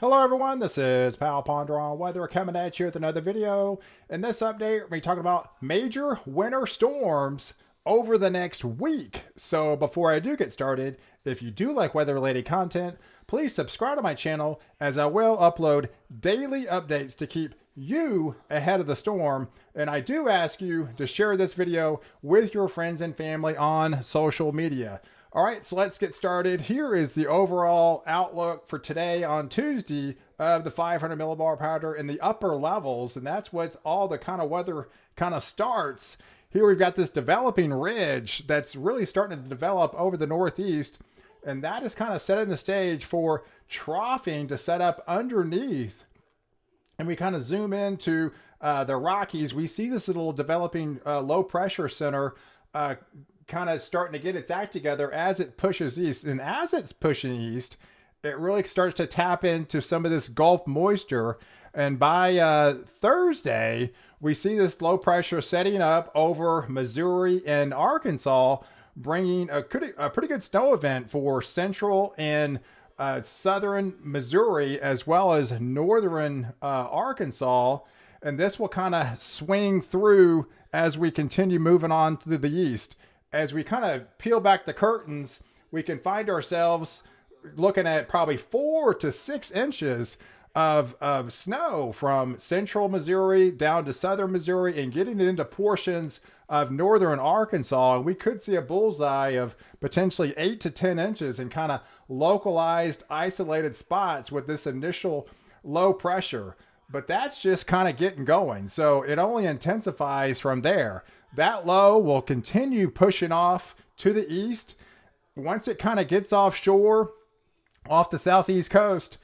Hello everyone, this is Pal Ponder on Weather coming at you with another video. In this update, we're going to be talking about major winter storms over the next week. So before I do get started, if you do like weather related content, please subscribe to my channel as I will upload daily updates to keep you ahead of the storm. And I do ask you to share this video with your friends and family on social media. All right, so let's get started. Here is the overall outlook for today on Tuesday of the 500 millibar powder in the upper levels, and that's what's all the kind of weather kind of starts. Here we've got this developing ridge that's really starting to develop over the northeast, and that is kind of setting the stage for troughing to set up underneath. And we kind of zoom into the Rockies. We see this little developing low pressure center kind of starting to get its act together as it pushes east. And as it's pushing east, it really starts to tap into some of this Gulf moisture. And by Thursday, we see this low pressure setting up over Missouri and Arkansas, bringing a pretty good snow event for central and southern Missouri, as well as northern Arkansas. And this will kind of swing through as we continue moving on to the east. As we kind of peel back the curtains, we can find ourselves looking at probably 4 to 6 inches of snow from central Missouri down to southern Missouri and getting into portions of northern Arkansas. And we could see a bullseye of potentially 8 to 10 inches in kind of localized, isolated spots with this initial low pressure. But that's just kind of getting going. So it only intensifies from there. That low will continue pushing off to the east. Once it kind of gets offshore, off the southeast coast,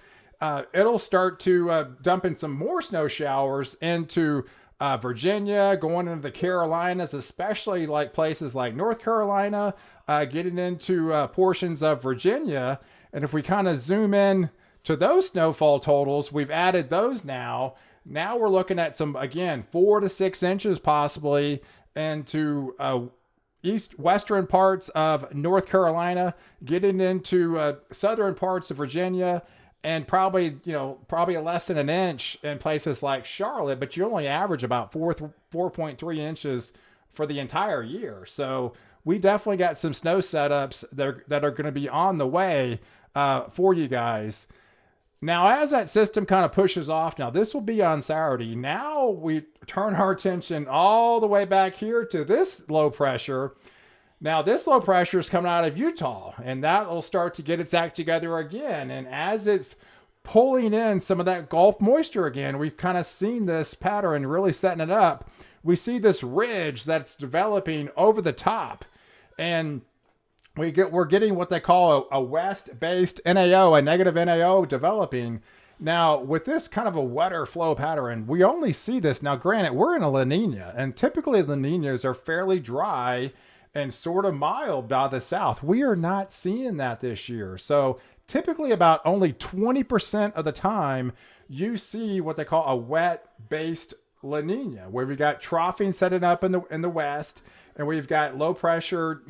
it'll start to dump in some more snow showers into Virginia, going into the Carolinas, especially like places like North Carolina, getting into portions of Virginia. And if we kind of zoom in to those snowfall totals, we've added those now. Now we're looking at some, again, 4 to 6 inches possibly into western parts of North Carolina, getting into southern parts of Virginia, and probably less than an inch in places like Charlotte, but you only average about 4.3 inches for the entire year. So we definitely got some snow setups that are going to be on the way for you guys. Now, as that system kind of pushes off, now this will be on Saturday. Now we turn our attention all the way back here to this low pressure. Now this low pressure is coming out of Utah, and that will start to get its act together again. And as it's pulling in some of that Gulf moisture again, we've kind of seen this pattern really setting it up. We see this ridge that's developing over the top, and we're getting what they call a west-based NAO, a negative NAO developing. Now, with this kind of a wetter flow pattern, we only see this. Now, granted, we're in a La Nina, and typically La Ninas are fairly dry and sort of mild by the south. We are not seeing that this year. So typically about only 20% of the time, you see what they call a wet-based La Nina, where we got troughing setting up in the west, and we've got low pressure,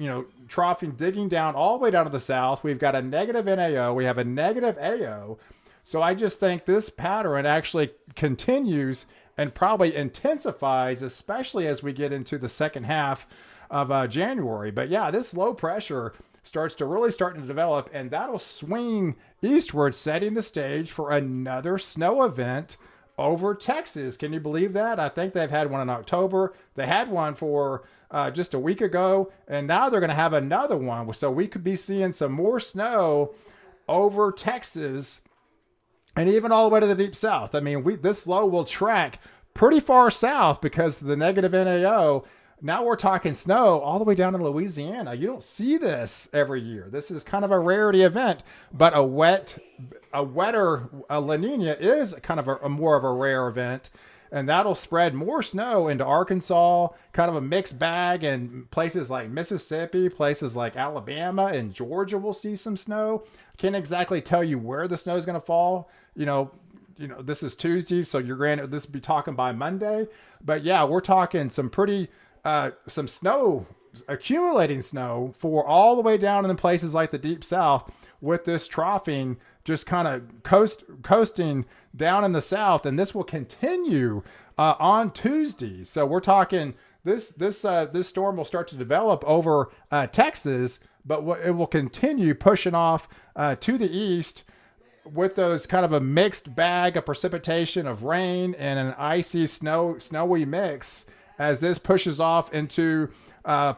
troughing digging down all the way down to the south. We've got a negative NAO. We have a negative AO. So I just think this pattern actually continues and probably intensifies, especially as we get into the second half of January. But yeah, this low pressure starts to develop, and that'll swing eastward, setting the stage for another snow event over Texas. Can you believe that? I think they've had one in October. They had one for just a week ago, and now they're going to have another one. So we could be seeing some more snow over Texas and even all the way to the deep south. I mean, this low will track pretty far south because of the negative NAO. Now we're talking snow all the way down to Louisiana. You don't see this every year. This is kind of a rarity event, but a wetter La Nina is kind of a more of a rare event. And that'll spread more snow into Arkansas, kind of a mixed bag, and places like Mississippi, places like Alabama and Georgia will see some snow. Can't exactly tell you where the snow is going to fall. This is Tuesday, so you're granted this will be talking by Monday. But yeah, we're talking some pretty some snow, accumulating snow for all the way down in places like the deep south, with this troughing just kind of coasting down in the south, and this will continue on Tuesday. So we're talking this storm will start to develop over Texas, but it will continue pushing off to the east with those kind of a mixed bag of precipitation of rain and an icy snowy mix as this pushes off into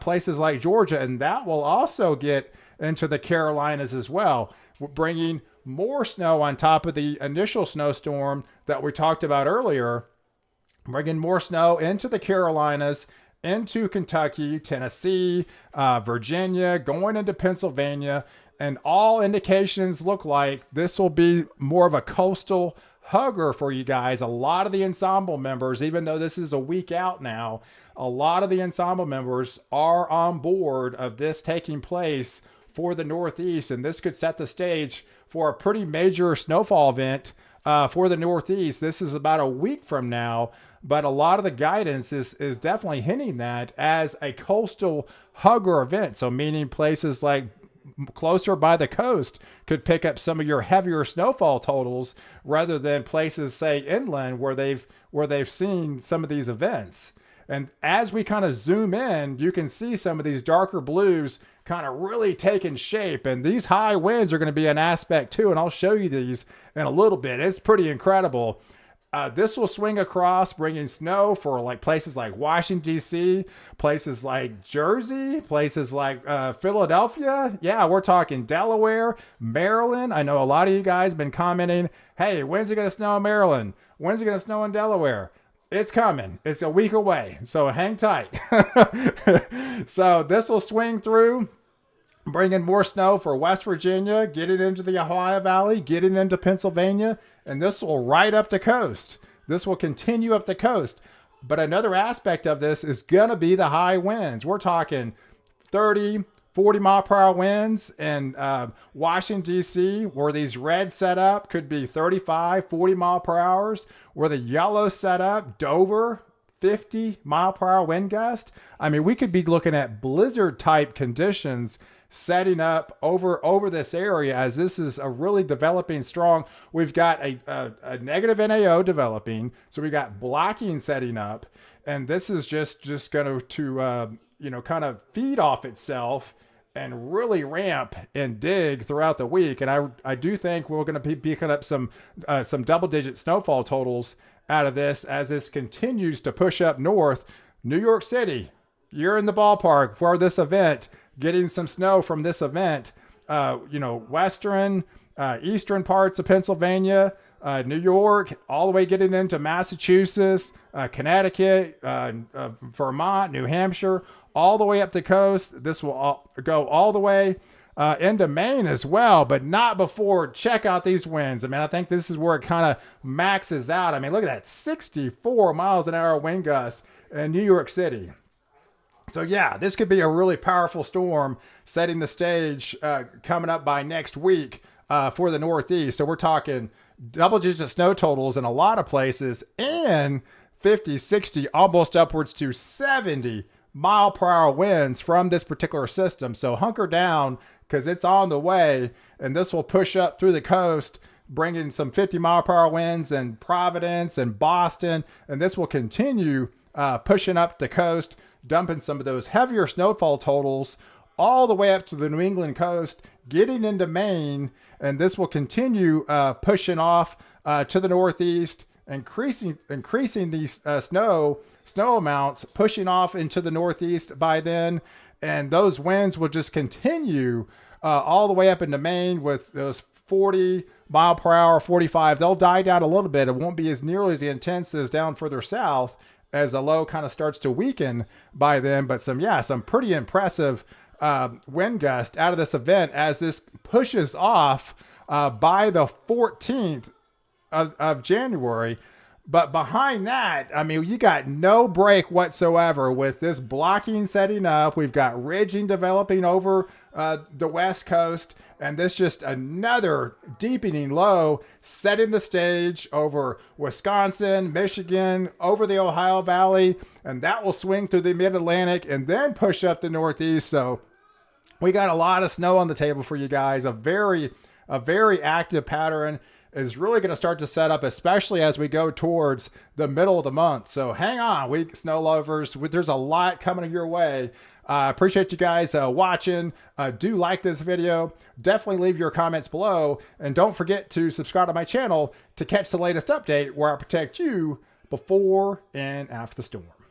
places like Georgia, and that will also get into the Carolinas as well, bringing more snow on top of the initial snowstorm that we talked about earlier, bringing more snow into the Carolinas, into Kentucky, Tennessee, Virginia, going into Pennsylvania, and all indications look like this will be more of a coastal hugger for you guys. A lot of the ensemble members, even though this is a week out now, a lot of the ensemble members are on board of this taking place for the Northeast, and this could set the stage for a pretty major snowfall event for the Northeast. This is about a week from now, but a lot of the guidance is definitely hinting that as a coastal hugger event. So meaning places like closer by the coast could pick up some of your heavier snowfall totals rather than places, say, inland where they've seen some of these events. And as we kind of zoom in, you can see some of these darker blues kind of really taking shape, and these high winds are going to be an aspect too, and I'll show you these in a little bit. It's pretty incredible. This will swing across, bringing snow for like places like Washington, D.C., places like Jersey, places like Philadelphia. Yeah, we're talking Delaware, Maryland. I know a lot of you guys have been commenting, hey, when's it going to snow in Maryland? When's it going to snow in Delaware? It's coming. It's a week away, so hang tight. So this will swing through, bringing more snow for West Virginia, getting into the Ohio Valley, getting into Pennsylvania, and this will right up the coast. This will continue up the coast. But another aspect of this is going to be the high winds. We're talking 30, 40 mile per hour winds in Washington, D.C., where these red set up could be 35, 40 mile per hours. Where the yellow set up, Dover, 50 mile per hour wind gust. I mean, we could be looking at blizzard type conditions setting up over this area as this is a really developing strong. We've got a negative NAO developing, so we got blocking setting up, and this is just going to kind of feed off itself and really ramp and dig throughout the week. And I do think we're going to be picking up some double-digit snowfall totals out of this as this continues to push up north. New York City, you're in the ballpark for this event, getting some snow from this event. Western, eastern parts of Pennsylvania, New York, all the way getting into Massachusetts, Connecticut, Vermont, New Hampshire, all the way up the coast. This will go all the way into Maine as well, but not before. Check out these winds. I mean, I think this is where it kind of maxes out. I mean, look at that 64 miles an hour wind gust in New York City. So yeah, this could be a really powerful storm setting the stage coming up by next week for the Northeast. So we're talking double-digit snow totals in a lot of places and 50, 60, almost upwards to 70 mile per hour winds from this particular system. So hunker down because it's on the way, and this will push up through the coast, bringing some 50 mile per hour winds in Providence and Boston, and this will continue pushing up the coast, dumping some of those heavier snowfall totals all the way up to the New England coast, getting into Maine, and this will continue pushing off to the Northeast, increasing these snow amounts, pushing off into the Northeast by then, and those winds will just continue all the way up into Maine with those 40 mile per hour, 45. They'll die down a little bit. It won't be as nearly as intense as down further south, as the low kind of starts to weaken by then. But some pretty impressive wind gust out of this event as this pushes off by the 14th of January. But behind that, I mean, you got no break whatsoever with this blocking setting up. We've got ridging developing over the West Coast, and this just another deepening low setting the stage over Wisconsin, Michigan, over the Ohio Valley, and that will swing through the Mid-Atlantic and then push up the Northeast. So we got a lot of snow on the table for you guys, a very a very active pattern is really going to start to set up, especially as we go towards the middle of the month. So hang on, week snow lovers. There's a lot coming your way. Appreciate you guys watching. Do like this video. Definitely leave your comments below. And don't forget to subscribe to my channel to catch the latest update where I protect you before and after the storm.